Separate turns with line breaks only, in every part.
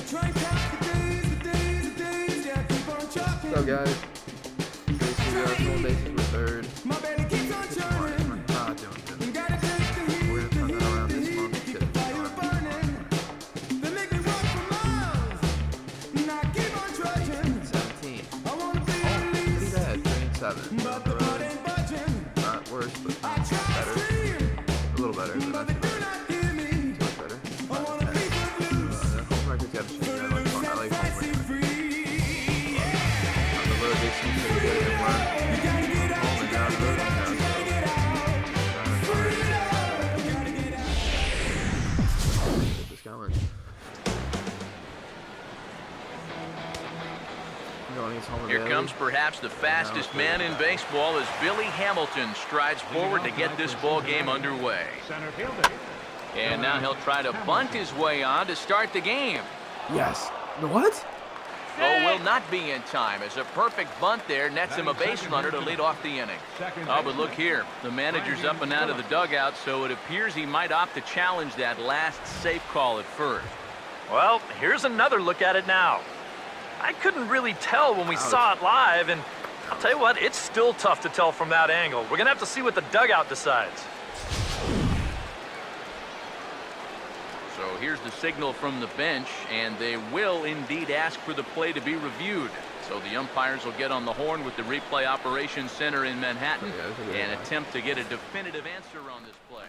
What's up, guys? Basically, Arsenal bases were third. Not doing good. We're gonna turn that around this month. Get it done. 17. Oh, pretty bad. 3-7. Not worse, but better. A little better, but not too bad. Too much better. The home record's gotta change. I like home record. On the road, they seem pretty good at work. Home and down the road now, so get this going.
Here comes perhaps the fastest man in baseball as Billy Hamilton strides forward to get this ball game underway. And now he'll try to bunt his way on to start the game.
Yes. What?
Oh, will not be in time as a perfect bunt there nets him a base runner to lead off the inning. Oh, but look here. The manager's up and out of the dugout, so it appears he might opt to challenge that last safe call at first.
Well, here's another look at it now. I couldn't really tell when we saw it live, and I'll tell you what, it's still tough to tell from that angle. We're going to have to see what the dugout decides.
So here's the signal from the bench, and they will indeed ask for the play to be reviewed. So the umpires will get on the horn with the replay operations center in Manhattan and attempt to get a definitive answer on this play.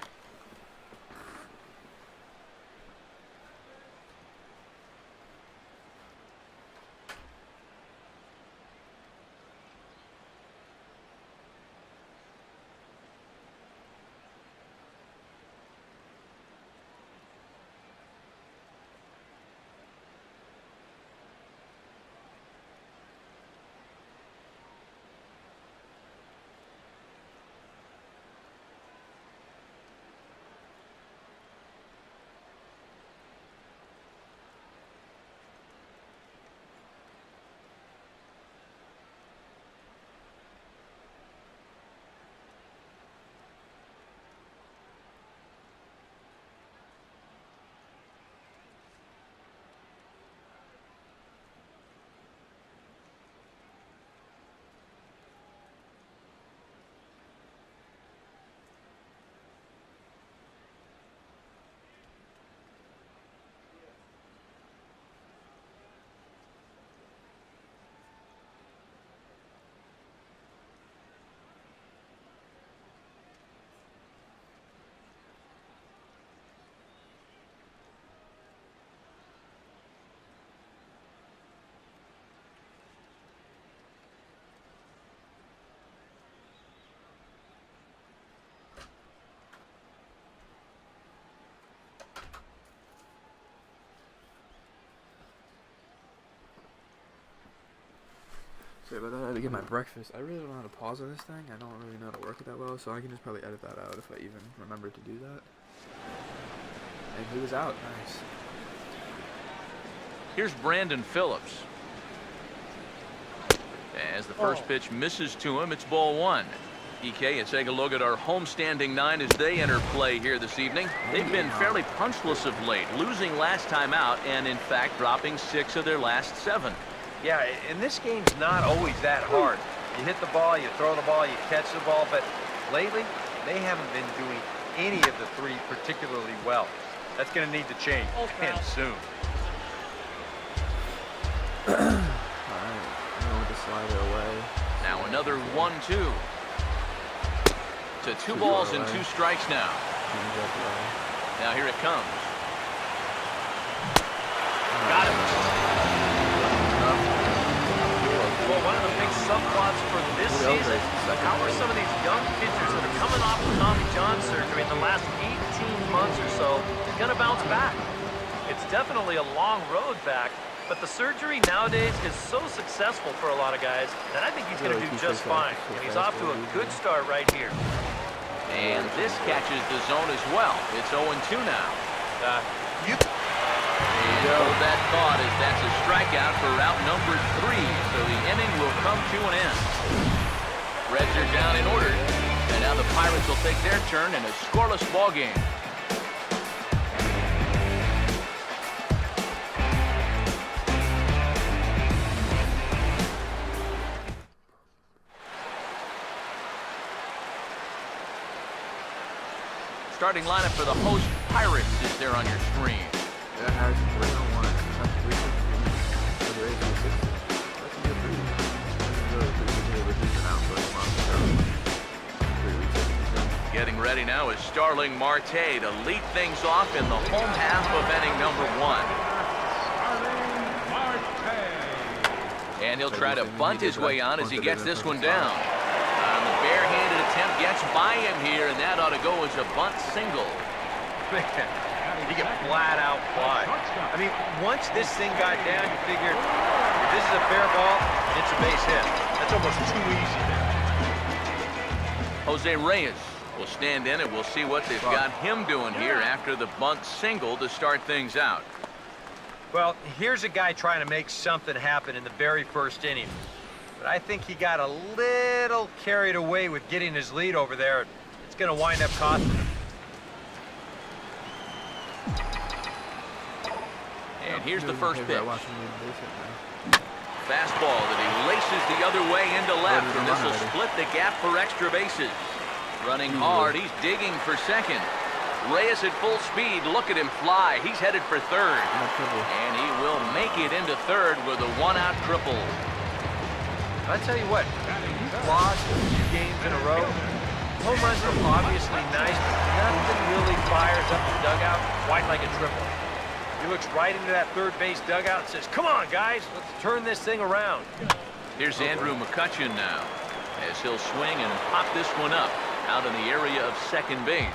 Sorry about that. I had to get my breakfast. I really don't know how to pause on this thing. I don't really know how to work it that well, so I can just probably edit that out if I even remember to do that. And he was out. Nice.
Here's Brandon Phillips. As the first pitch misses to him, it's ball one. EK, and take a look at our homestanding nine as they enter play here this evening. They've been fairly punchless of late, losing last time out and, in fact, dropping 6 of their last 7.
Yeah, and this game's not always that hard. You hit the ball, you throw the ball, you catch the ball, but lately, they haven't been doing any of the 3 particularly well. That's going to need to change, and soon.
Alright, I'm going with the slider away.
Now another 1-2. To 2 balls and 2 strikes now. Now here it comes. Got it. Well, one of the big subplots for this season, how are some of these young pitchers that are coming off of Tommy John surgery in the last 18 months or so going to bounce back? It's definitely a long road back, but the surgery nowadays is so successful for a lot of guys that I think he's going to do just fine. And he's off to a good start right here. And this catches the zone as well. It's 0-2 now. And hold that thought as that's a strikeout for route number 3. So the inning will come to an end. Reds are down in order. And now the Pirates will take their turn in a scoreless ball game.
starting lineup for the host Pirates is there on your screen.
Yeah, Harris 3-1. That's 3-6. So there is 3-6. That's a good lead. Really appreciate the season out for a month.
Getting ready now is Starling Marte to lead things off in the home half of inning number 1. And he'll try to bunt his way on as he gets this one down. The barehanded attempt gets by him here, and that ought to go as a bunt single.
Man, he get flat out fly. I mean, once this thing got down, you figured if this is a fair ball, it's a base hit. That's almost too easy there.
Jose Reyes will stand in, and we'll see what they've got him doing here after the bunt single to start things out.
Well, here's a guy trying to make something happen in the very first inning. But I think he got a little carried away with getting his lead over there. It's going to wind up costing him.
And here's the first pitch. Fastball that he laces the other way into left, and this will split the gap for extra bases. Running hard, he's digging for second. Reyes at full speed, look at him fly. He's headed for third. And he will make it into third with a one-out triple.
I tell you what, he's lost a few games in a row. Home runs are obviously nice, but nothing really fires up the dugout quite like a triple. He looks right into that third base dugout and says, "Come on, guys, let's turn this thing around."
Here's Andrew McCutchen now, as he'll swing and pop this one up out in the area of second base.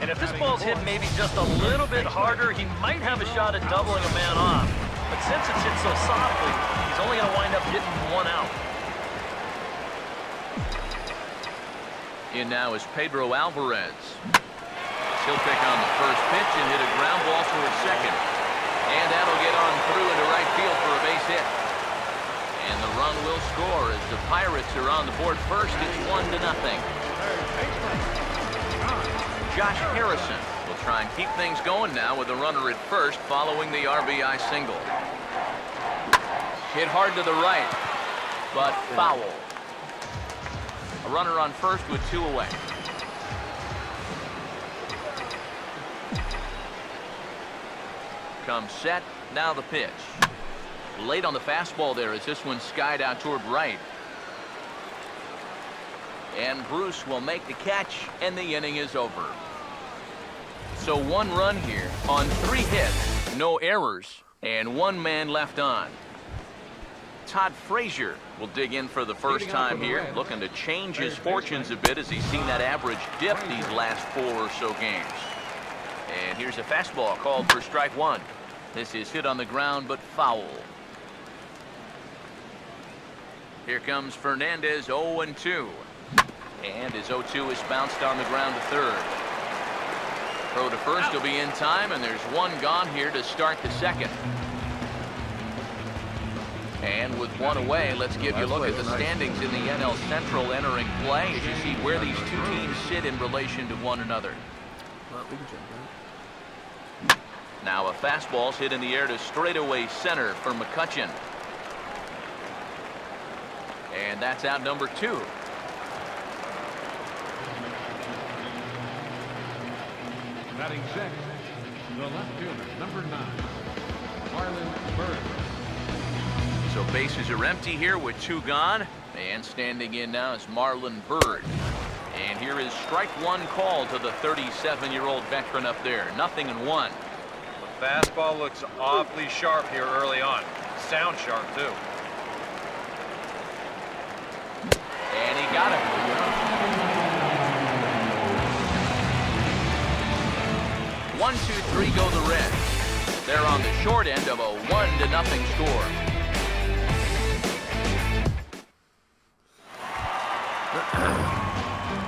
And if this ball's hit maybe just a little bit harder, he might have a shot at doubling a man off. But since it's hit so softly, he's only going to wind up getting one out.
In now is Pedro Alvarez. He'll pick on the first pitch and hit a ground ball toward second. And that'll get on through into right field for a base hit. And the run will score as the Pirates are on the board first. It's 1-0. Josh Harrison will try and keep things going now with a runner at first following the RBI single. Hit hard to the right, but foul. A runner on first with 2 away. Comes set, now the pitch. Late on the fastball there as this one skied out toward right. And Bruce will make the catch, and the inning is over. So 1 run here on 3 hits, no errors, and 1 man left on. Todd Frazier will dig in for the first time here, looking to change his fortunes a bit as he's seen that average dip these last 4 or so games. And here's a fastball called for strike 1. This is hit on the ground, but foul. Here comes Fernandez, 0-2. And his 0-2 is bounced on the ground to third. Throw to first will be in time, and there's 1 gone here to start the second. And with 1 away, let's give you a look at the standings in the NL Central entering play as you see where these 2 teams sit in relation to one another. Now a fastball's hit in the air to straightaway center for McCutchen. And that's out number 2.
Batting sixth, the left fielder, number 9, Marlon Byrd.
So bases are empty here with 2 gone. And standing in now is Marlon Byrd. And here is strike 1 call to the 37-year-old veteran up there. 0-1.
The fastball looks awfully sharp here early on. Sound sharp, too.
And he got it. 1-2-3 go the Reds. They're on the short end of a 1-0 score.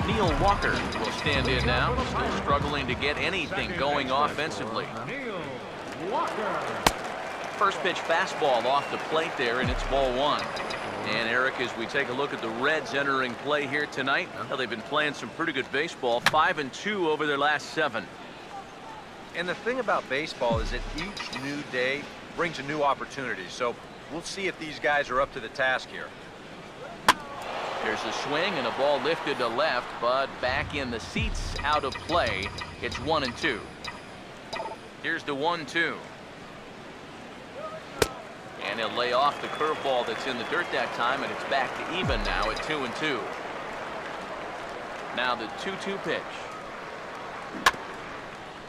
Neil Walker will stand in now, still struggling to get anything going offensively.
Neil Walker.
First pitch fastball off the plate there, and it's ball 1. And Eric, as we take a look at the Reds entering play here tonight, well, they've been playing some pretty good baseball, 5-2 over their last 7.
And the thing about baseball is that each new day brings a new opportunity. So we'll see if these guys are up to the task here.
There's a swing and a ball lifted to left, but back in the seats, out of play. It's 1-2. Here's the 1-2. And he'll lay off the curveball that's in the dirt that time, and it's back to even now at 2-2. Now the 2-2 pitch.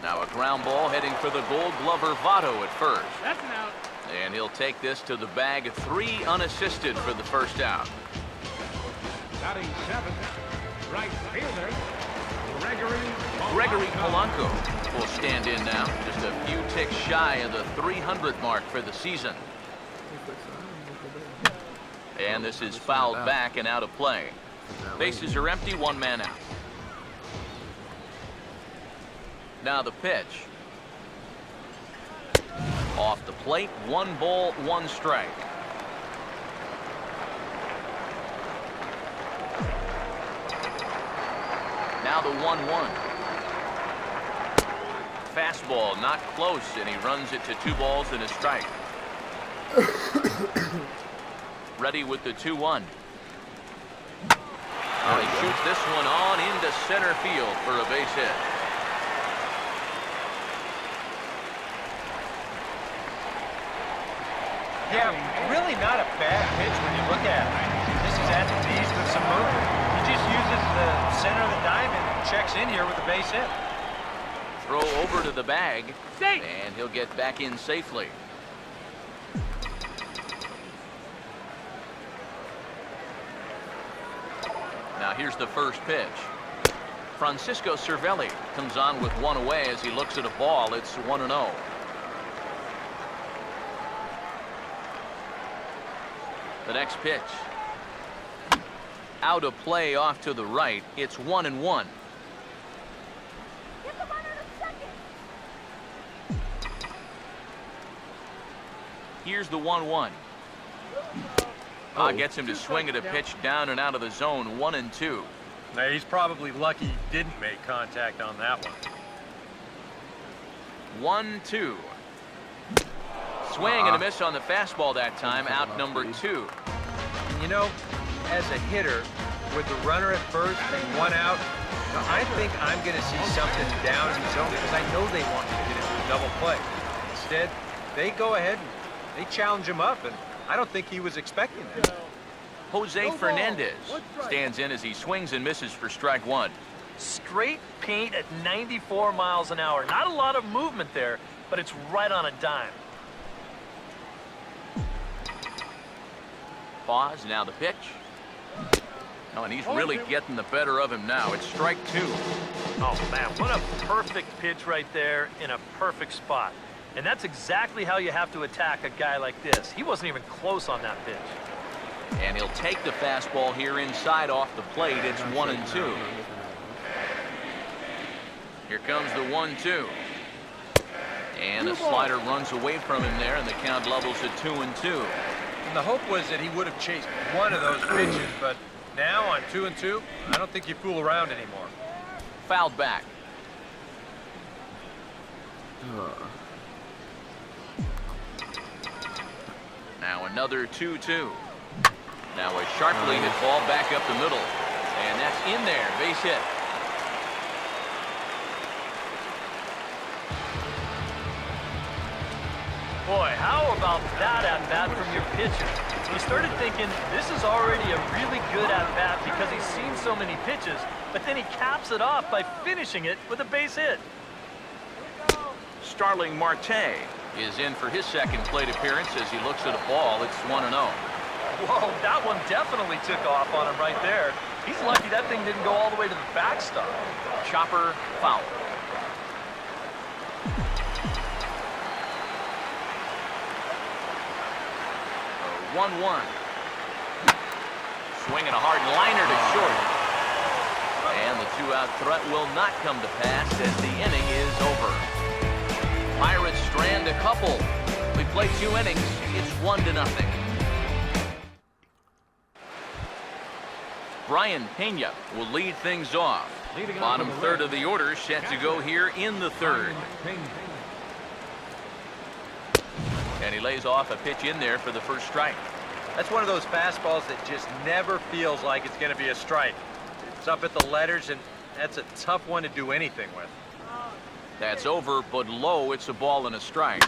Now a ground ball heading for the Gold Glover Votto at first.
That's an out.
And he'll take this to the bag, 3 unassisted for the first out.
Batting 7th, right fielder,
Gregory Polanco will stand in now, just a few ticks shy of the 300 mark for the season. And this is fouled back and out of play. Bases are empty, 1 man out. Now the pitch. Off the plate, 1 ball, 1 strike. Now the 1-1. Fastball not close, and he runs it to 2 balls and a strike. Ready with the 2-1. He shoots this one on into center field for a base hit.
Yeah, really not a bad pitch when you look at it. This is at the knees with some movement. He just uses the center of the diamond and checks in here with a base hit.
Throw over to the bag, and he'll get back in safely. Now here's the first pitch. Francisco Cervelli comes on with 1 away as he looks at a ball. It's 1-0. The next pitch. Out of play off to the right. It's 1-1. Here's the 1-1. Gets him to swing at a pitch down and out of the zone. 1-2.
Now, he's probably lucky he didn't make contact on that one.
1-2. Swing and a miss on the fastball that time. Out number 2.
You know, as a hitter, with the runner at first and 1 out, I think I'm going to see something down in the zone because I know they want me to hit it for double play. Instead, they go ahead and they challenge him up, and I don't think he was expecting that.
Jose Fernandez stands in as he swings and misses for strike 1.
Straight paint at 94 miles an hour. Not a lot of movement there, but it's right on a dime.
Pause, now the pitch. Oh, and he's really getting the better of him now. It's strike 2.
Oh, man, what a perfect pitch right there in a perfect spot. And that's exactly how you have to attack a guy like this. He wasn't even close on that pitch.
And he'll take the fastball here inside off the plate. It's 1-2. Here comes the 1-2. And a slider runs away from him there, and the count levels at 2-2.
And the hope was that he would have chased one of those pitches, but now on 2-2, I don't think you fool around anymore.
Fouled back. Now another 2-2. Now a sharply hit ball back up the middle. And that's in there. Base hit.
Boy, how about that at-bat from your pitcher? He started thinking this is already a really good at-bat because he's seen so many pitches, but then he caps it off by finishing it with a base hit.
Starling Marte is in for his second plate appearance as he looks at a ball. It's 1-0.
Whoa, that one definitely took off on him right there. He's lucky that thing didn't go all the way to the backstop.
Chopper foul. 1-1. Swinging a hard liner to short. And the 2-out threat will not come to pass as the inning is over. Pirates strand a couple. We play 2 innings. It's 1-0. Brian Pena will lead things off. Bottom third of the order set to go here in the third. And he lays off a pitch in there for the first strike.
That's one of those fastballs that just never feels like it's going to be a strike. It's up at the letters, and that's a tough one to do anything with.
That's over, but low. It's a ball and a strike.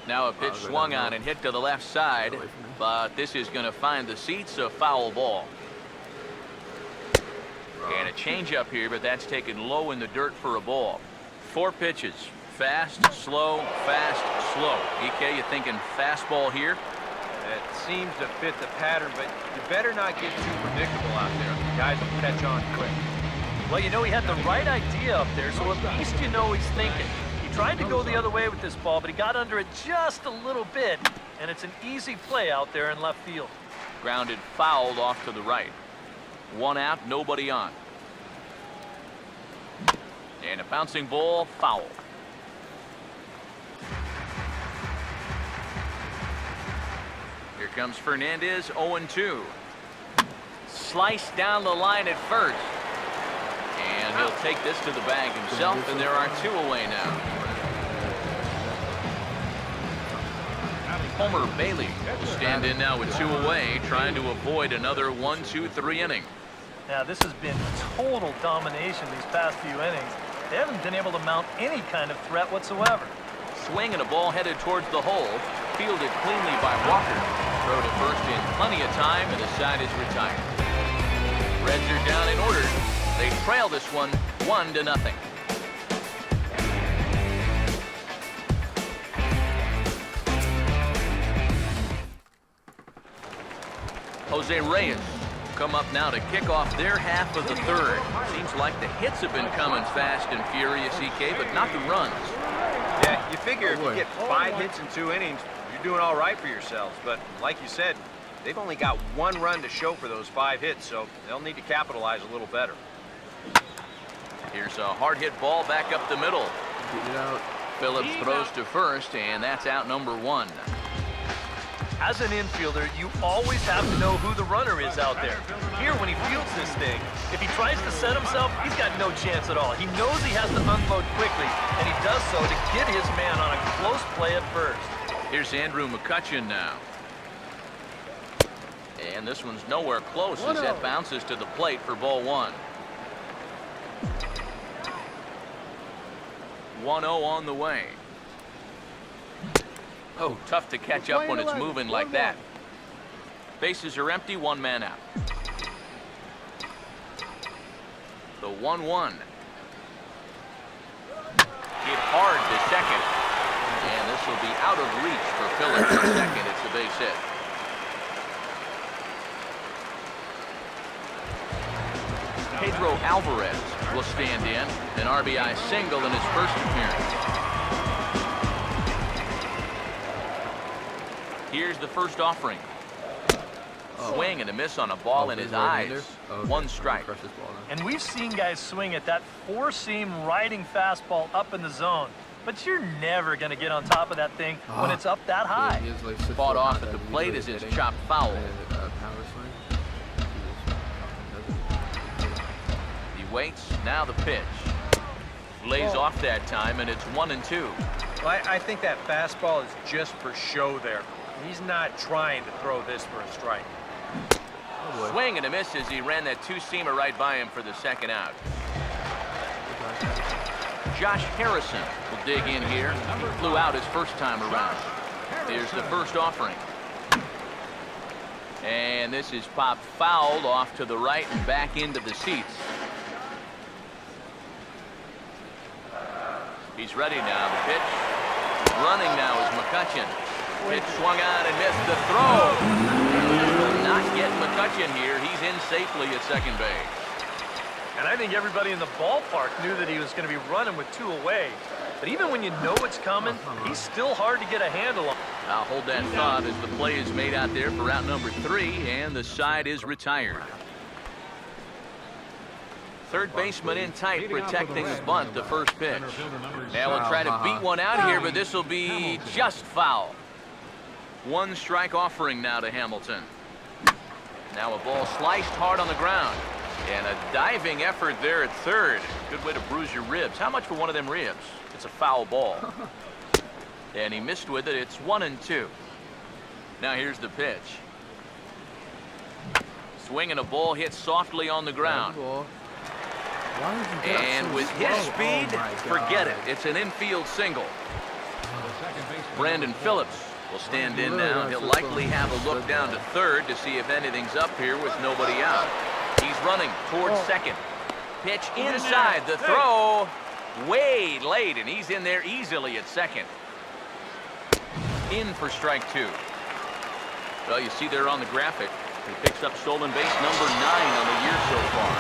Now a pitch swung on and hit to the left side, but this is going to find the seats, a foul ball. And a changeup here, but that's taken low in the dirt for a ball. 4 pitches. Fast, slow, fast, slow. EK, you thinking fastball here?
It seems to fit the pattern, but you better not get too predictable out there. The guys will catch on quick.
Well, you know, he had the right idea up there, so at least you know he's thinking. He tried to go the other way with this ball, but he got under it just a little bit, and it's an easy play out there in left field.
Grounded fouled off to the right. 1 out, nobody on. And a bouncing ball, foul. Here comes Fernandez, 0-2. Sliced down the line at first. And he'll take this to the bag himself, and there are 2 away now. Homer Bailey will stand in now with 2 away, trying to avoid another 1-2-3 inning.
Now, this has been total domination these past few innings. They haven't been able to mount any kind of threat whatsoever.
Swing and a ball headed towards the hole. Fielded cleanly by Walker. Throw to first in plenty of time, and the side is retired. Reds are down in order. They trail this one 1-0. Jose Reyes come up now to kick off their half of the third. Seems like the hits have been coming fast and furious, EK, but not the runs.
Yeah, you figure if you get 5 hits in 2 innings, you're doing all right for yourselves. But like you said, they've only got 1 run to show for those 5 hits, so they'll need to capitalize a little better.
Here's a hard hit ball back up the middle. Phillips throws to first, and that's out number 1.
As an infielder, you always have to know who the runner is out there. Here, when he fields this thing, if he tries to set himself, he's got no chance at all. He knows he has to unload quickly, and he does so to get his man on a close play at first.
Here's Andrew McCutchen now. And this one's nowhere close as that bounces to the plate for ball 1. 1-0 on the way. Oh, tough to catch up when it's moving like that. Bases are empty, 1 man out. The 1-1. Hit hard to second. And this will be out of reach for Phillips at second. It's a base hit. Pedro Alvarez will stand in. An RBI single in his first appearance. Here's the first offering. Swing and a miss on a ball in his eyes. 1 strike.
And we've seen guys swing at that 4-seam riding fastball up in the zone. But you're never going to get on top of that thing when it's up that high.
Fought off at the plate as his chop foul. He waits, now the pitch. Lays off that time, and it's 1-2.
Well, I think that fastball is just for show there. He's not trying to throw this for a strike.
Swing and a miss as he ran that 2-seamer right by him for the second out. Josh Harrison will dig in here. He flew out his first time around. Here's the first offering. And this is popped fouled off to the right and back into the seats. He's ready now. The pitch. Running now is McCutchen. Pitch swung on and missed the throw. Will not get McCutchen here. He's in safely at second base.
And I think everybody in the ballpark knew that he was going to be running with 2 away. But even when you know it's coming, he's still hard to get a handle on.
I'll hold that thought as the play is made out there for out number 3, and the side is retired. Third baseman in tight, protecting the bunt, the first pitch. Now we'll try to beat one out here, but this will be just foul. 1 strike offering now to Hamilton. Now a ball sliced hard on the ground. And a diving effort there at third. Good way to bruise your ribs. How much for one of them ribs? It's a foul ball. And he missed with it. It's 1-2. Now here's the pitch. Swinging a ball hit softly on the ground.
Ball. Why did you get
And
so
with
slow?
his speed,
Oh my
forget it.
God.
It's an infield single.
The second baseman,
Brandon
number 4.
Phillips will stand in now. He'll likely have a look down to third to see if anything's up here with nobody out. He's running towards second. Pitch inside. The throw way late, and he's in there easily at second. In for strike 2. Well, you see there on the graphic, he picks up stolen base number 9 on the year so far.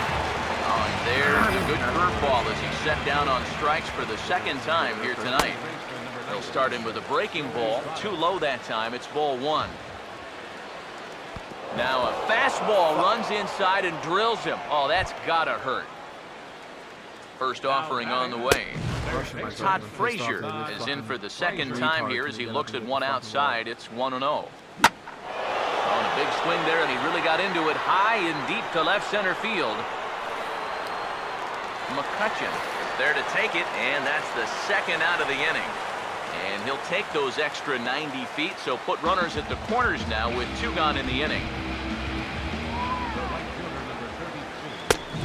Oh, and there's a good curveball as he's set down on strikes for the second time here tonight. They'll start him with a breaking ball. Too low that time. It's ball 1. Now a fastball runs inside and drills him. Oh, that's gotta hurt. First offering on the way. Todd Frazier is in for the second time here as he looks at one outside. It's 1-0. On a big swing there, and he really got into it high and deep to left center field. McCutcheon is there to take it, and that's the second out of the inning. And he'll take those extra 90 feet, so put runners at the corners now with 2 gone in the inning.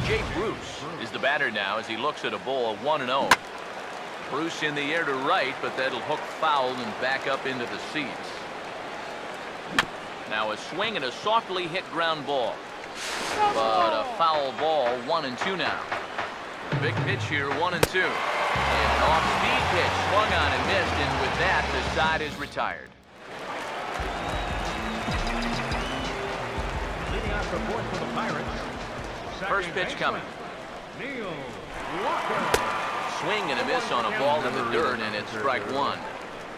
Jay Bruce is the batter now as he looks at a ball 1-0. Bruce in the air to right, but that'll hook foul and back up into the seats. Now a swing and a softly hit ground ball. But a foul ball, 1-2 now. Big pitch here, 1-2. And an off-speed pitch, swung on and missed, and with that, the side is retired.
Leading off the board for the Pirates.
First pitch coming.
Neil Walker.
Swing and a miss on a ball in the dirt, and it's strike 1.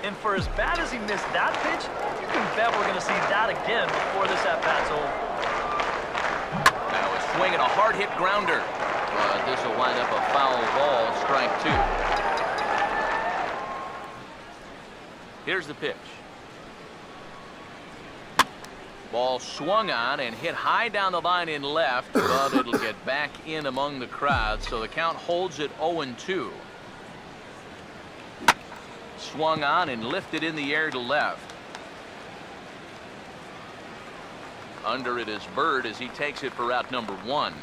And for as bad as he missed that pitch, you can bet we're going to see that again before this at-bat's over.
Now a swing and a hard-hit grounder. But this will wind up a foul ball, strike 2. Here's the pitch. Ball swung on and hit high down the line in left, but it'll get back in among the crowd, so the count holds at 0-2. Swung on and lifted in the air to left. Under it is Bird as he takes it for out number 1.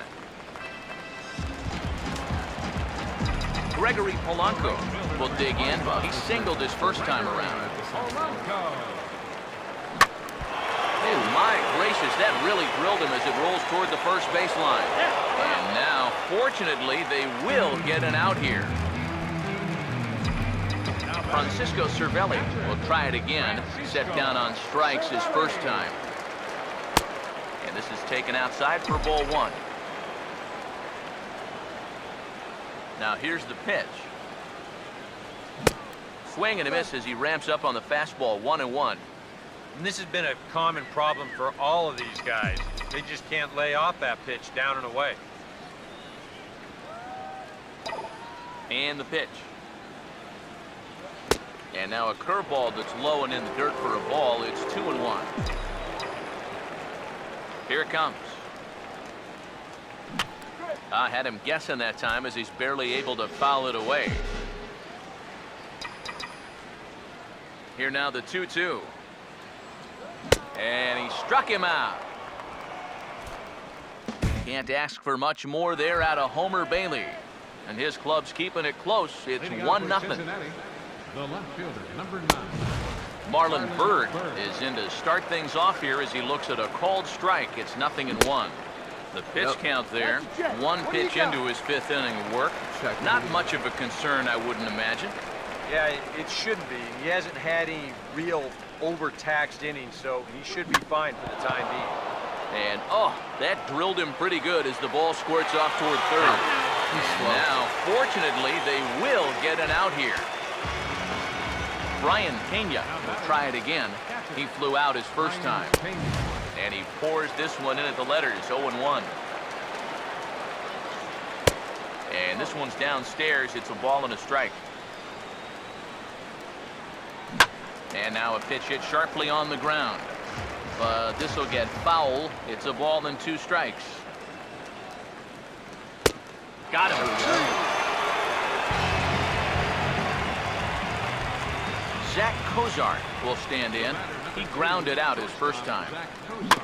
Gregory Polanco will dig in. He singled his first time around. Oh my gracious, that really drilled him as it rolls toward the first baseline. And now, fortunately, they will get an out here. Francisco Cervelli will try it again. Set down on strikes his first time. And this is taken outside for ball 1. Now here's the pitch. Swing and a miss as he ramps up on the fastball, 1-1.
And this has been a common problem for all of these guys. They just can't lay off that pitch down and away.
And the pitch. And now a curveball that's low and in the dirt for a ball. It's 2-1. Here it comes. I had him guessing that time as he's barely able to foul it away. Here now the 2-2. And he struck him out. Can't ask for much more there out of Homer Bailey. And his club's keeping it close. It's 1-0.
The left fielder, number 9.
Marlon Byrd is in to start things off here as he looks at a called strike. It's 0-1. The pitch count there. 1 pitch into his 5th inning of work. Not much of a concern, I wouldn't imagine.
Yeah, it shouldn't be. He hasn't had any real overtaxed innings, so he should be fine for the time being.
And, oh, that drilled him pretty good as the ball squirts off toward third. And now, fortunately, they will get an out here. Brian Pena will try it again. He flew out his first time. And he pours this one in at the letters, 0-1. And this one's downstairs. It's a ball and a strike. And now a pitch hit sharply on the ground. But this will get foul. It's a ball and 2 strikes. Got him. Zach Kozart will stand in. He grounded out his first time.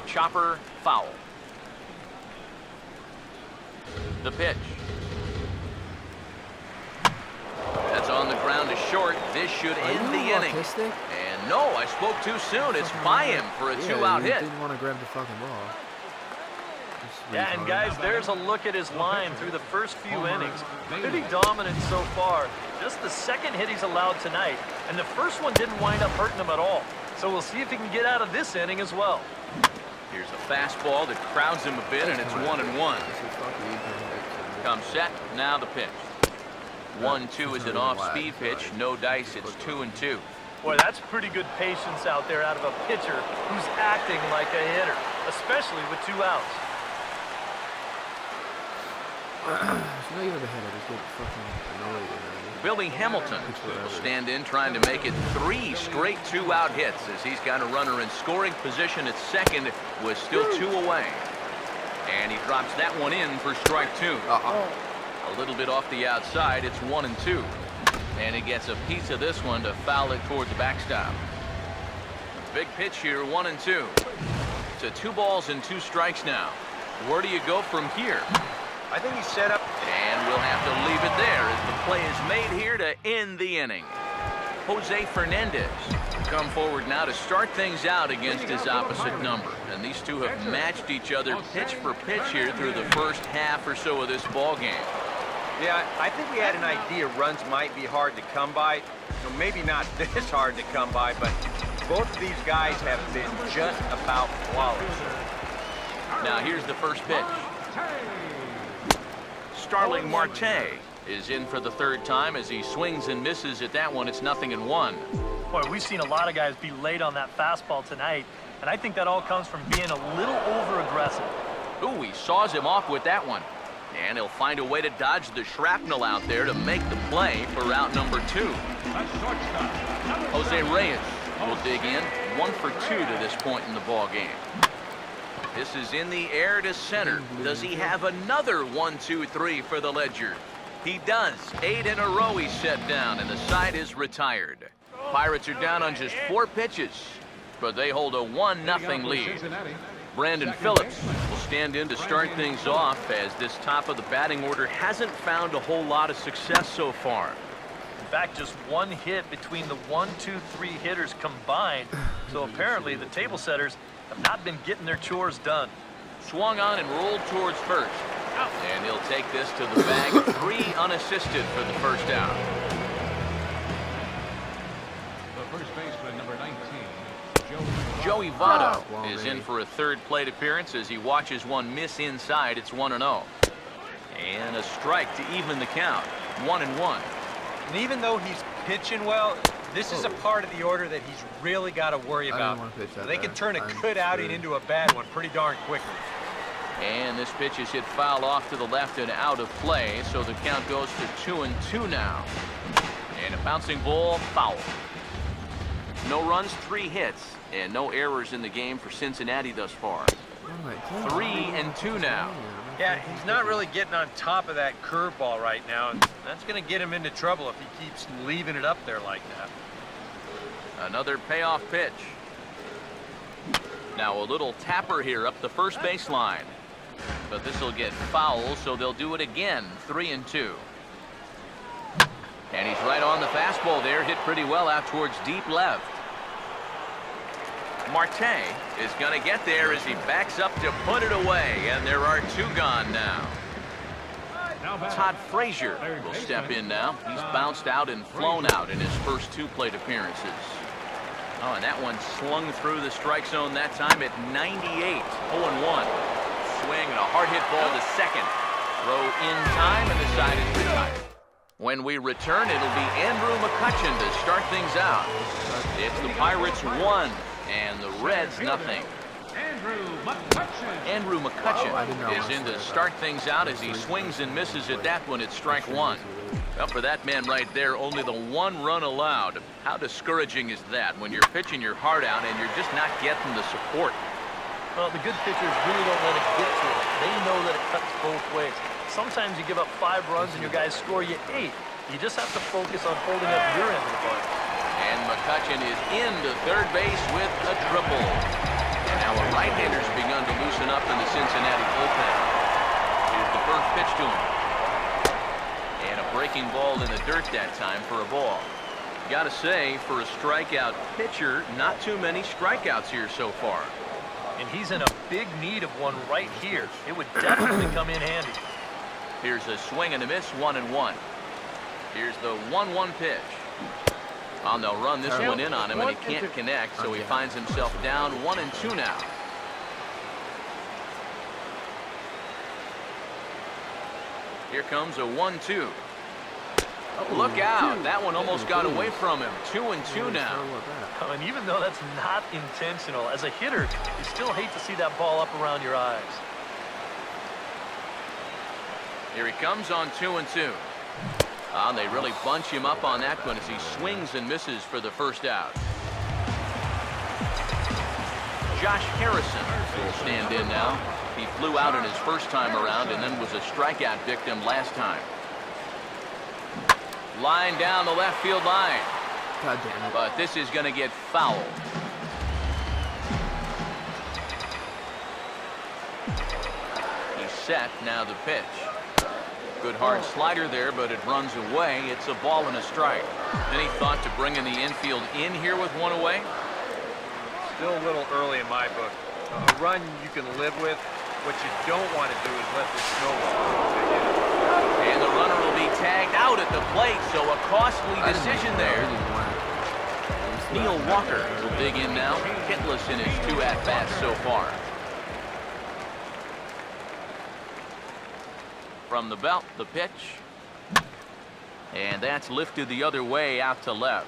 Chopper, foul. The pitch. That's on the ground to short. This should end the inning.
Autistic?
And no, I spoke too soon. It's by him for a two-out hit.
Didn't want to grab the fucking ball.
Yeah, and guys, there's a look at his line through the first few innings. Pretty dominant so far. Just the second hit he's allowed tonight, and the first one didn't wind up hurting him at all. So we'll see if he can get out of this inning as well.
Here's a fastball that crowds him a bit, and it's 1-1. Come set, now the pitch. 1-2 is an off-speed pitch. No dice, it's 2-2.
Boy, that's pretty good patience out there out of a pitcher who's acting like a hitter, especially with 2 outs.
No, you're the hitter. Just get fucking annoyed.
Billy Hamilton will stand in trying to make it 3 straight 2-out hits as he's got a runner in scoring position at second with still 2 away. And he drops that one in for strike 2. A little bit off the outside, it's 1-2. And he gets a piece of this one to foul it toward the backstop. Big pitch here, 1-2. To 2 balls and 2 strikes now. Where do you go from here?
I think he's set up.
And we'll have to leave it there as the play is made here to end the inning. Jose Fernandez come forward now to start things out against his opposite number. And these two have matched each other pitch for pitch here through the first half or so of this ball game.
Yeah, I think we had an idea runs might be hard to come by. You know, maybe not this hard to come by, but both of these guys have been just about flawless.
Now here's the first pitch. Starling Marte is in for the 3rd time as he swings and misses at that one. It's 0-1.
Boy, we've seen a lot of guys be late on that fastball tonight, and I think that all comes from being a little over-aggressive.
Ooh, he saws him off with that one. And he'll find a way to dodge the shrapnel out there to make the play for out number 2. Jose Reyes will dig in. 1 for 2 to this point in the ball game. This is in the air to center. Does he have another 1-2-3 for the Ledger? He does. 8 in a row he's set down, and the side is retired. Pirates are down on just 4 pitches, but they hold a 1-0 lead. Brandon Phillips will stand in to start things off as this top of the batting order hasn't found a whole lot of success so far.
In fact, just 1 hit between the 1, 2, 3 hitters combined. So apparently the table setters have not been getting their chores done.
Swung on and rolled towards first. And he'll take this to the bag. 3 unassisted for the first out.
The first baseman, number 19,
Joey Votto is in for a 3rd plate appearance as he watches one miss inside. It's 1-0. And a strike to even the count. 1-1.
And even though he's pitching well, this is a part of the order that he's really got to worry about. They can turn a good outing into a bad one pretty darn quickly.
And this pitch is hit foul off to the left and out of play, so the count goes to 2-2 now. And a bouncing ball, foul. No runs, 3 hits, and no errors in the game for Cincinnati thus far. 3-2 now.
Yeah, he's not really getting on top of that curveball right now, and that's going to get him into trouble if he keeps leaving it up there like that.
Another payoff pitch. Now a little tapper here up the first baseline. But this will get foul, so they'll do it again. 3-2. And he's right on the fastball there, hit pretty well out towards deep left. Marte is going to get there as he backs up to put it away, and there are 2 gone now. Todd Frazier will step in now. He's bounced out and flown out in his first 2 plate appearances. Oh, and that one slung through the strike zone that time at 98. 0-1. Swing and a hard hit ball to second. Throw in time, and the side is retired. When we return, it'll be Andrew McCutchen to start things out. It's the Pirates 1 and the Reds nothing. Andrew McCutchen is in to start things out as he swings and misses at that one at strike 1. Well, for that man right there, only the 1 run allowed. How discouraging is that when you're pitching your heart out and you're just not getting the support?
Well, the good pitchers really don't let it get to them. They know that it cuts both ways. Sometimes you give up 5 runs and your guys score you 8. You just have to focus on holding up your end of the barn.
And McCutchen is into 3rd base with a triple. And now a right-hander's begun to loosen up in the Cincinnati bullpen. Here's the first pitch to him. And a breaking ball in the dirt that time for a ball. Gotta say, for a strikeout pitcher, not too many strikeouts here so far.
And he's in a big need of one right here. It would definitely come in handy.
Here's a swing and a miss, 1-1. Here's the 1-1 pitch. Oh, they'll run this one in on him, and he can't connect, so he finds himself down 1-2 now. Here comes a 1-2. Look out. That one almost got away from him. 2-2 now.
And even though that's not intentional, as a hitter, you still hate to see that ball up around your eyes.
Here he comes on 2-2. They really bunch him up on that one as he swings and misses for the first out. Josh Harrison will stand in now. He flew out in his first time around and then was a strikeout victim last time. Line down the left field line.
God damn it.
But this is going to get fouled. He's set, now the pitch. Good hard slider there, but it runs away. It's a ball and a strike. Any thought to bringing the infield in here with one away?
Still a little early in my book. A run you can live with. What you don't want to do is let this snowball.
And the runner will be tagged out at the plate, so a costly decision there. Neil Walker will dig in now, hitless in his 2 at-bats so far. From the belt, the pitch. And that's lifted the other way out to left.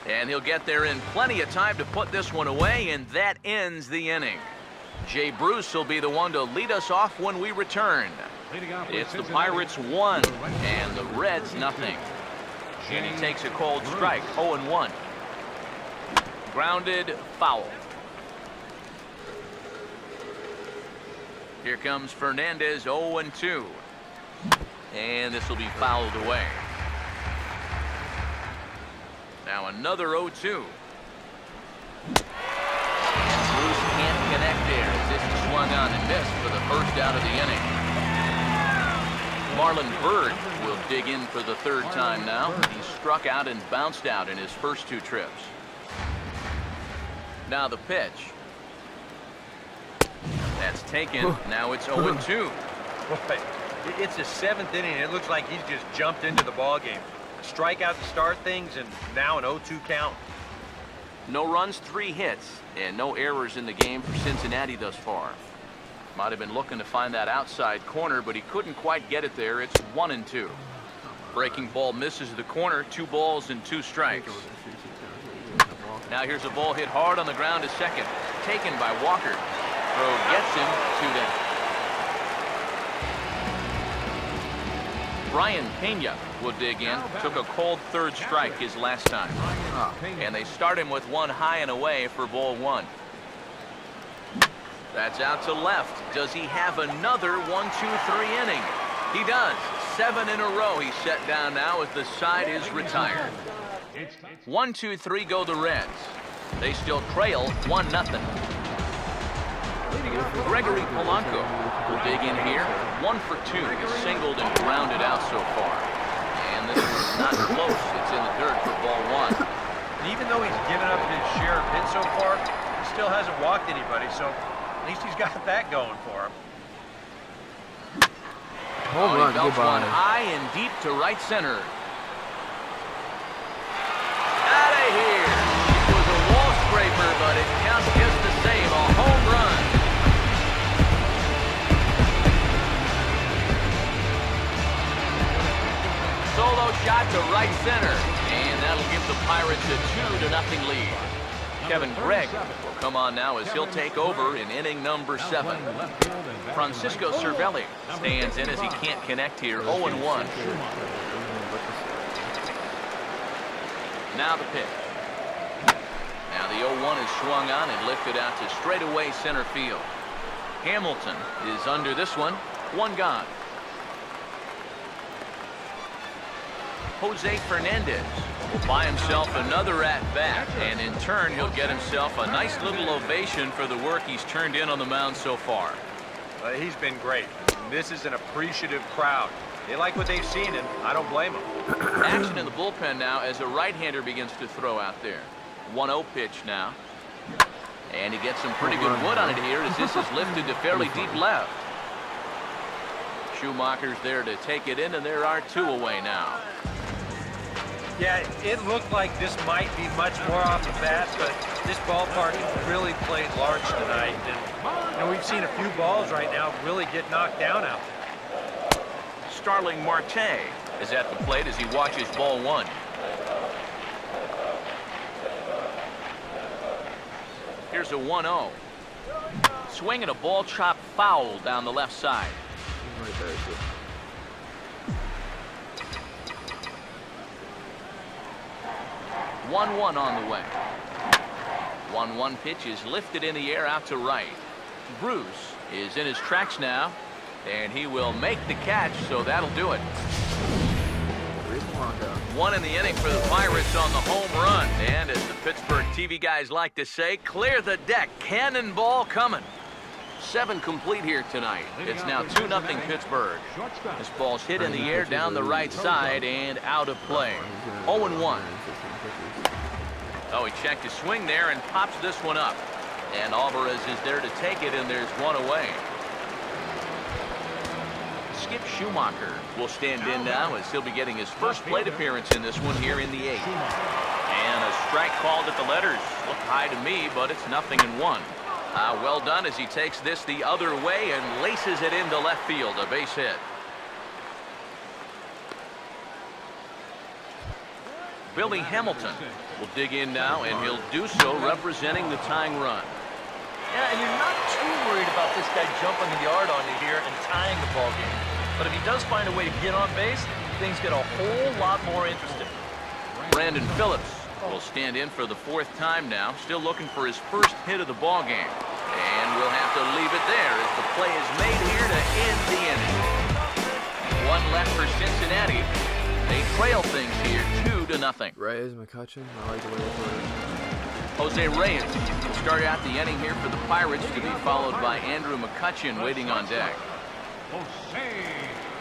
And he'll get there in plenty of time to put this one away, and that ends the inning. Jay Bruce will be the one to lead us off when we return. It's the Pirates 1 and the Reds nothing. And he takes a cold strike, 0-1. Grounded, foul. Here comes Fernandez, 0-2. And this will be fouled away. Now another 0-2. Bruce can't connect there as this is swung on and missed for the first out of the inning. Marlon Byrd will dig in for the 3rd time now. He struck out and bounced out in his first 2 trips. Now the pitch. That's taken. Now it's 0-2.
Boy, it's his 7th inning. It looks like he's just jumped into the ball game. A strikeout to start things, and now an 0-2 count.
No runs, 3 hits, and no errors in the game for Cincinnati thus far. Might have been looking to find that outside corner, but he couldn't quite get it there. It's 1-2. Breaking ball misses the corner. 2 balls and 2 strikes. Now here's a ball hit hard on the ground to second. Taken by Walker. Throw gets him 2 down. Brian Pena will dig in. Took a cold 3rd strike his last time. And they start him with 1 high and away for ball 1. That's out to left. Does he have another 1-2-3 inning? He does. 7 in a row he's set down now as the side is retired. 1-2-3 go the Reds. They still trail 1-0. Gregory Polanco will dig in here. 1 for 2. He's singled and grounded out so far. And this one's not close. It's in the dirt for ball 1.
And even though he's given up his share of hits so far, he still hasn't walked anybody, so at least he's got that going for him.
Home run,
He belts
goodbye.
one high and deep to right center. Out of here. It was a wall scraper, but it counts just the same. A home run. Solo shot to right center, and that'll give the Pirates a 2-0 lead. Kevin Gregg will come on now as he'll take over in inning number 7. Francisco Cervelli stands in as he can't connect here, 0-1. Now the pitch. Now the 0-1 is swung on and lifted out to straightaway center field. Hamilton is under this one, 1 gone. Jose Fernandez will buy himself another at-bat, and in turn he'll get himself a nice little ovation for the work he's turned in on the mound so far.
He's been great. This is an appreciative crowd. They like what they've seen, and I don't blame them.
Action in the bullpen now as a right-hander begins to throw out there. 1-0 pitch now. And he gets some pretty good wood on it here as this is lifted to fairly deep left. Schumacher's there to take it in, and there are 2 away now.
Yeah, it looked like this might be much more off the bat, but this ballpark really played large tonight. And we've seen a few balls right now really get knocked down out there.
Starling Marte is at the plate as he watches ball 1. Here's a 1-0. Swinging a ball chopped foul down the left side.
Right there, too.
1-1 on the way. 1-1 pitch is lifted in the air out to right. Bruce is in his tracks now, and he will make the catch, so that'll do it. 1 in the inning for the Pirates on the home run. And as the Pittsburgh TV guys like to say, clear the deck. Cannonball coming. 7 complete here tonight. It's now 2-0 Pittsburgh. This ball's hit in the air down the right side and out of play. 0-1. Oh, he checked his swing there and pops this one up. And Alvarez is there to take it, and there's 1 away. Skip Schumacher will stand in now as he'll be getting his first plate appearance in this one here in the 8th. And a strike called at the letters. Looked high to me, but it's 0-1. Well done as he takes this the other way and laces it into left field. A base hit. Billy Hamilton will dig in now, and he'll do so representing the tying run.
Yeah, and you're not too worried about this guy jumping the yard on you here and tying the ball game. But if he does find a way to get on base, things get a whole lot more interesting.
Brandon Phillips will stand in for the 4th time now, still looking for his first hit of the ball game. And we'll have to leave it there as the play is made here to end the inning. 1 left for Cincinnati. They trail things here 2-0.
Reyes, McCutcheon, I like the way they play.
Jose Reyes will start out the inning here for the Pirates, to be followed by Andrew McCutcheon waiting on deck.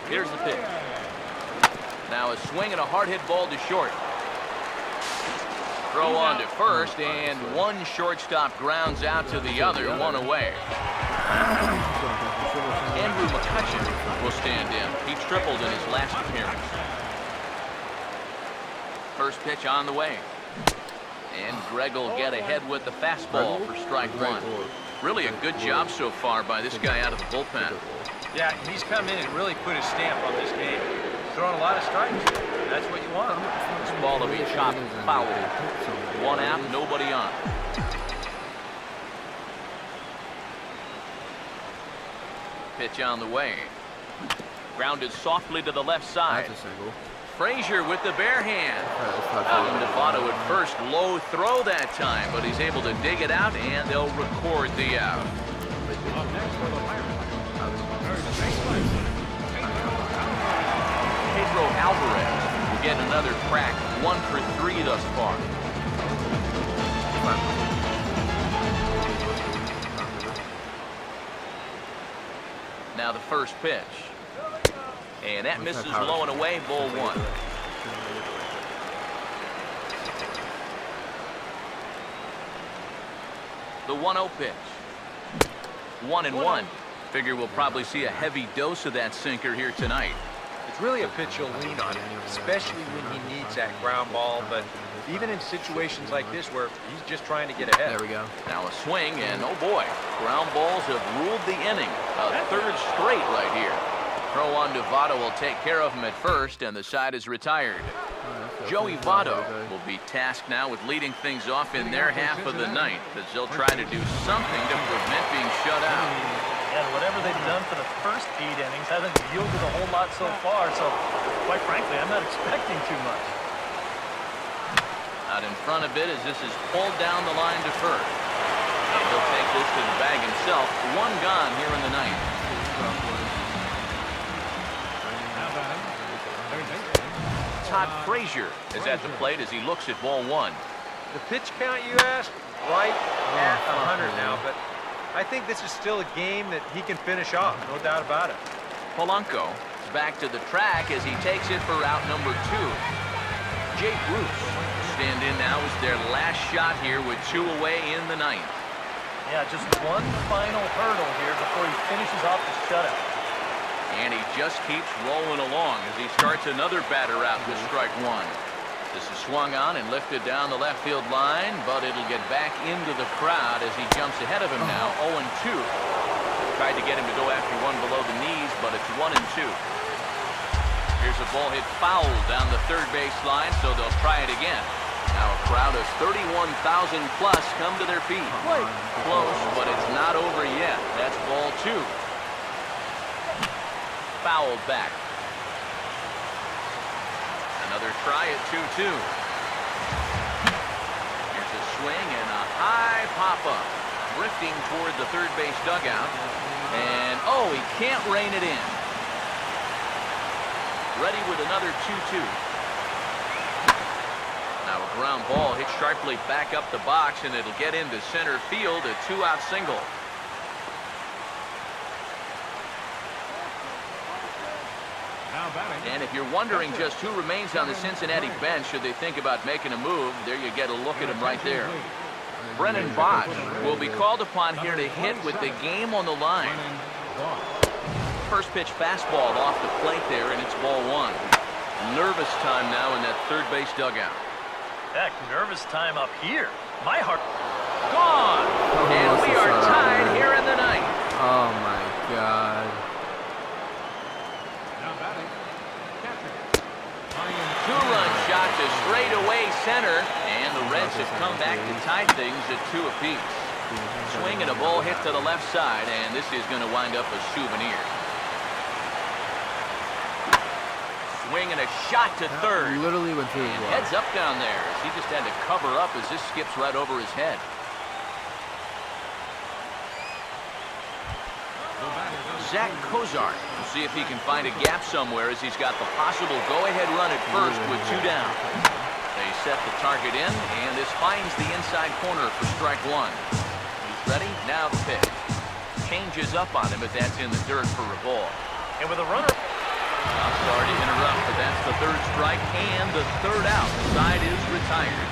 Here's the pitch. Now a swing and a hard hit ball to short. Throw on to first, and 1 shortstop grounds out to the other, 1 away. Andrew McCutcheon will stand in. He tripled in his last appearance. First pitch on the way. And Greg will get ahead with the fastball for strike 1. Really a good job so far by this guy out of the bullpen.
Yeah, he's come in and really put his stamp on this game. He's throwing a lot of strikes. That's what you want.
This ball will be chopped foul. 1 out, nobody on. Pitch on the way. Grounded softly to the left side.
That's a single.
Frazier with the bare hand. Alan Devato at first, low throw that time, but he's able to dig it out, and they'll record the out. Pedro Alvarez will get another crack, 1 for 3 thus far. Now the first pitch. And that misses low and away, ball 1. The 1-0 pitch. 1-1. Figure we'll probably see a heavy dose of that sinker here tonight.
It's really a pitch you'll lean on, especially when he needs that ground ball. But even in situations like this where he's just trying to get ahead.
There we go.
Now a swing, and oh boy, ground balls have ruled the inning. A 3rd straight right here. Throw on to Votto will take care of him at first, and the side is retired. Joey Votto will be tasked now with leading things off in their half of the 9th, as they'll try to do something to prevent being shut out.
And whatever they've done for the first 8 innings hasn't yielded a whole lot so far, so quite frankly, I'm not expecting too much.
Out in front of it as this is pulled down the line to first. And he'll take this to the bag himself. 1 gone here in the 9th. Todd Frazier is at the plate as he looks at ball 1.
The pitch count you asked, right at 100 now, but I think this is still a game that he can finish off, no doubt about it.
Polanco is back to the track as he takes it for route number 2. Jake Bruce stand in now as their last shot here with 2 away in the 9th.
Yeah, just one final hurdle here before he finishes off the shutout.
And he just keeps rolling along as he starts another batter out with strike 1. This is swung on and lifted down the left field line, but it'll get back into the crowd as he jumps ahead of him now, 0-2. Tried to get him to go after one below the knees, but it's 1-2. Here's a ball hit foul down the third base line, so they'll try it again. Now a crowd of 31,000 plus come to their feet. Close, but it's not over yet. That's ball 2. Fouled back. Another try at 2-2. Here's a swing and a high pop-up. Drifting toward the third base dugout. And, oh, he can't rein it in. Ready with another 2-2. Now a ground ball hit sharply back up the box, and it'll get into center field, a 2-out single.
Now batting.
And if you're wondering just who remains on the Cincinnati bench, should they think about making a move, there you get a look at him right there. Brennan Bosch will be called upon here to hit with the game on the line. First pitch fastball off the plate there, and it's ball 1. Nervous time now in that third base dugout.
Heck, nervous time up here. My heart.
Gone! And we are tied here in the 9th.
Oh my God.
Now batting. Catcher.
2-run shot to straightaway center, and the Reds have come back to tie things at 2 apiece. Swing and a ball hit to the left side, and this is going to wind up a souvenir. Swing and a shot to third.
Literally went through his
And
glove.
heads up down there as he just had to cover up as this skips right over his head. Zach Kozart will see if he can find a gap somewhere as he's got the possible go-ahead run at first with 2 down. They set the target in, and this finds the inside corner for strike 1. He's ready, now the pitch. Changes up on him, but that's in the dirt for a ball.
And with a runner.
I'm sorry to interrupt, but that's the 3rd strike and the 3rd out. The side is retired.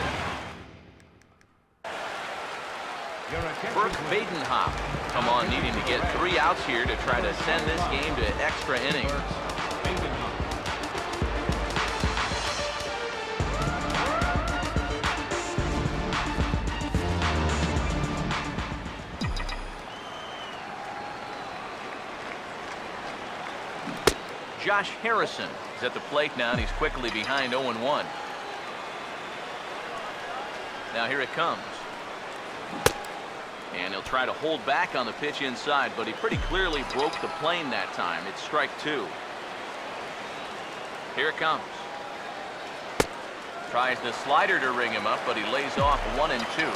Burke Badenhop come on needing to get 3 outs here to try to send this game to extra innings. Josh Harrison is at the plate now, and he's quickly behind 0-1. Now here it comes. And he'll try to hold back on the pitch inside, but he pretty clearly broke the plane that time. It's strike 2. Here it comes. Tries the slider to ring him up, but he lays off 1-2.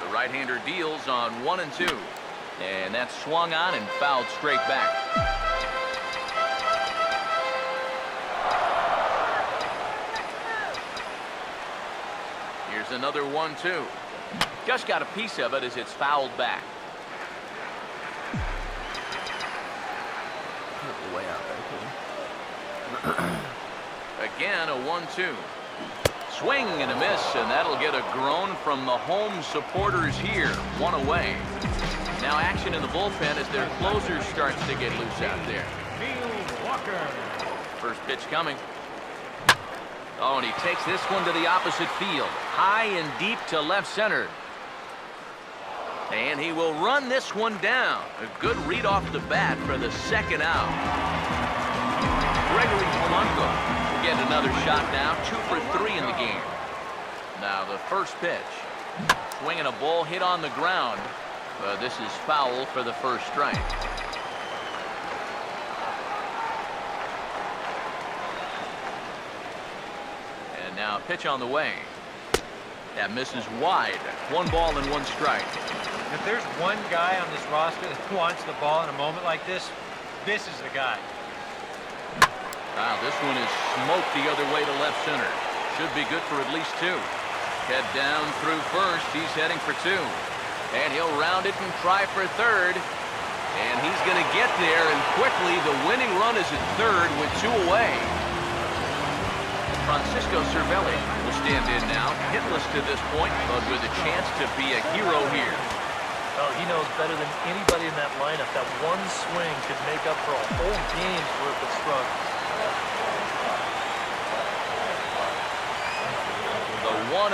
The right-hander deals on 1-2. And that's swung on and fouled straight back. Here's another 1-2. Just got a piece of it as it's fouled back.
Way out there,
Again, a 1-2. Swing and a miss, and that'll get a groan from the home supporters here. 1 away. Now action in the bullpen as their closer starts to get loose out there.
Neil Walker.
First pitch coming. Oh, and he takes this one to the opposite field. High and deep to left center. And he will run this one down. A good read off the bat for the 2nd out. Gregory Polanco will get another shot now. 2 for 3 in the game. Now the first pitch. Swinging a ball hit on the ground. This is foul for the 1st strike. And now a pitch on the way. That misses wide. 1 ball and 1 strike.
If there's one guy on this roster that wants the ball in a moment like this, this is the guy.
Wow, this one is smoked the other way to left center. Should be good for at least 2. Head down through first. He's heading for 2. And he'll round it and try for third. And he's going to get there, and quickly the winning run is at third with 2 away. Francisco Cervelli will stand in now, hitless to this point, but with a chance to be a hero here.
Well, he knows better than anybody in that lineup that one swing could make up for a whole game's worth of struggle.
The 1-0.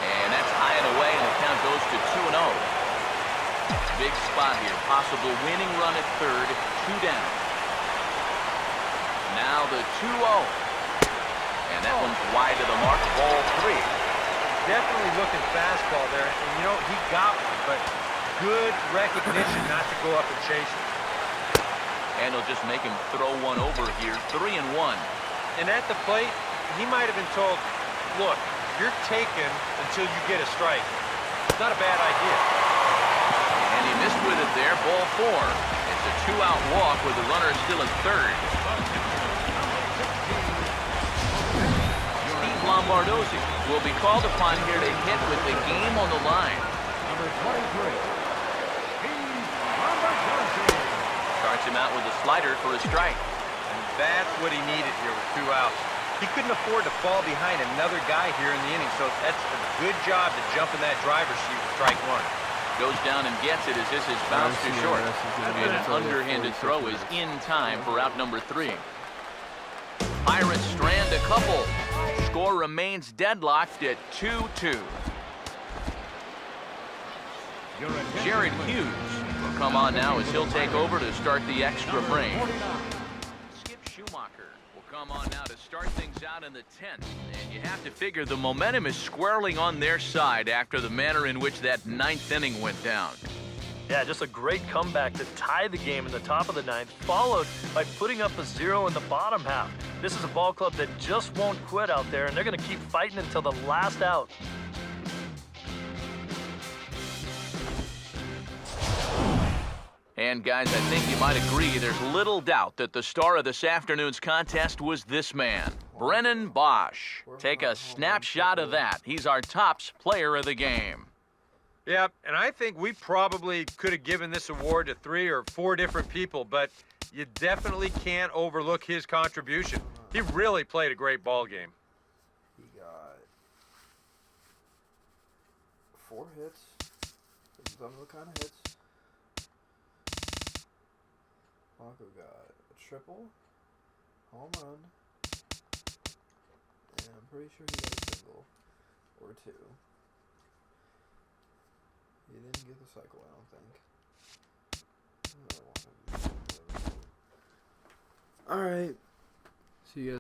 And that's high and away, and the count goes to 2-0. Big spot here. Possible winning run at third. 2 down. Now the 2-0. And that one's wide of the mark. Ball 3.
Definitely looking fastball there. And, you know, he got one, but good recognition not to go up and chase it.
And he'll just make him throw one over here. 3-1.
And at the plate, he might have been told, look, you're taken until you get a strike. It's not a bad idea.
And he missed with it there. Ball 4. It's a 2-out walk with the runner still at third. Steve Lombardozzi will be called upon here to hit with the game on the line.
Number 23, Steve Lombardozzi.
Starts him out with a slider for a strike.
And that's what he needed here with 2 outs. He couldn't afford to fall behind another guy here in the inning, so that's a good job to jump in that driver's seat with strike 1.
Goes down and gets it as this is bounced to short. And an underhanded throw is in time for out number 3. Pirates strand a couple. Score remains deadlocked at 2-2. Jared Hughes will come on now as he'll take over to start the extra frame. Skip Schumacher will come on now to start things out in the 10th. And you have to figure the momentum is squarely on their side after the manner in which that 9th inning went down.
Yeah, just a great comeback to tie the game in the top of the 9th, followed by putting up a 0 in the bottom half. This is a ball club that just won't quit out there, and they're going to keep fighting until the last out.
And guys, I think you might agree there's little doubt that the star of this afternoon's contest was this man, Brennan Bosch. Take a snapshot of that. He's our tops player of the game.
Yeah, and I think we probably could have given this award to 3 or 4 different people, but you definitely can't overlook his contribution. He really played a great ball game.
He got 4 hits. Some of the kind of hits. Marco got a triple, home run, and I'm pretty sure he got a single or 2. He didn't get the cycle, I don't think. Alright. See you guys.